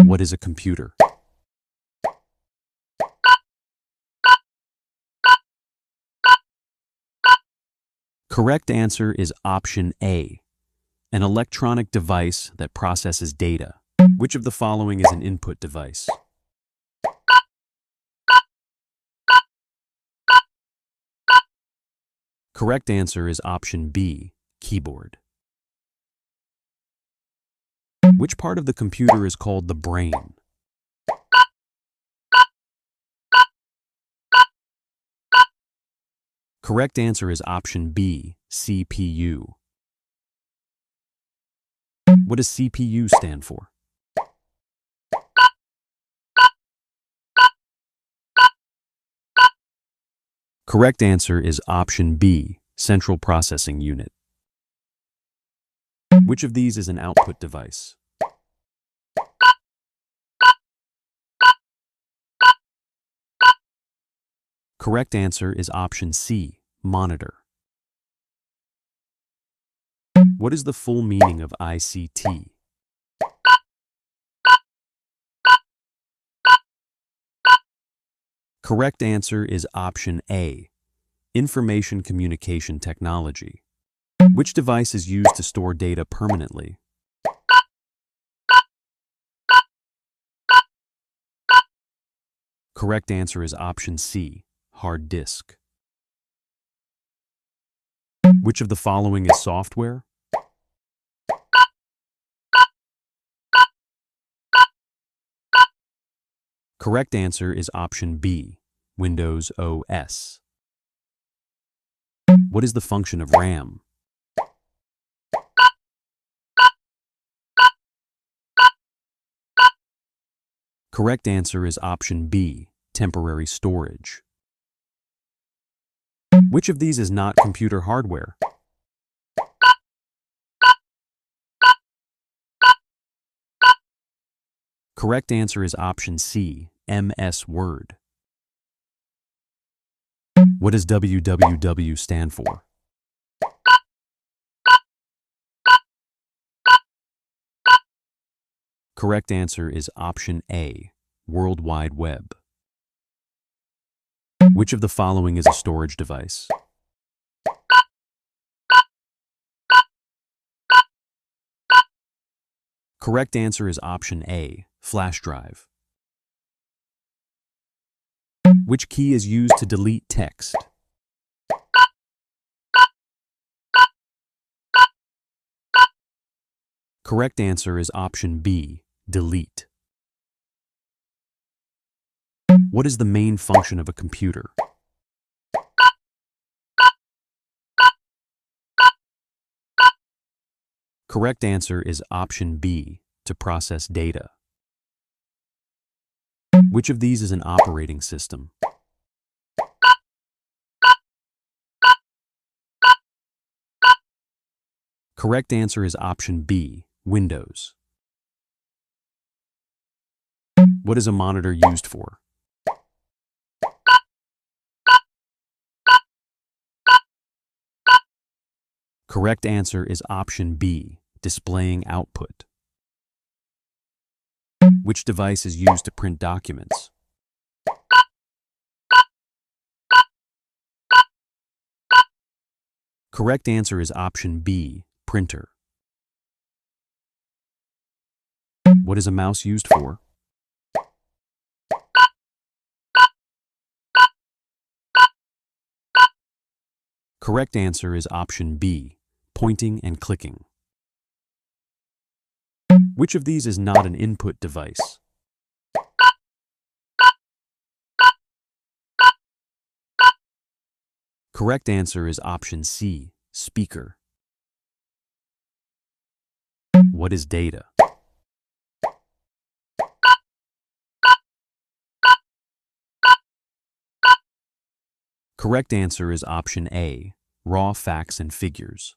What is a computer? Correct answer is option A, an electronic device that processes data. Which of the following is an input device? Correct answer is option B, keyboard. Which part of the computer is called the brain? Correct answer is option B, CPU. What does CPU stand for? Correct answer is option B, central processing unit. Which of these is an output device? Correct answer is option C, monitor. What is the full meaning of ICT? Correct answer is option A, information communication technology. Which device is used to store data permanently? Correct answer is option C, hard disk. Which of the following is software? Correct answer is option B, Windows OS. What is the function of RAM? Correct answer is option B, temporary storage. Which of these is not computer hardware? Correct answer is option C, MS Word. What does www stand for? Correct answer is option A, World Wide Web. Which of the following is a storage device? Correct answer is option A, flash drive. Which key is used to delete text? Correct answer is option B, delete. What is the main function of a computer? Correct answer is option B, to process data. Which of these is an operating system? Correct answer is option B, Windows. What is a monitor used for? Correct answer is option B, displaying output. Which device is used to print documents? Correct answer is option B, printer. What is a mouse used for? Correct answer is option B, pointing and clicking. Which of these is not an input device? Correct answer is option C, speaker. What is data? Correct answer is option A, raw facts and figures.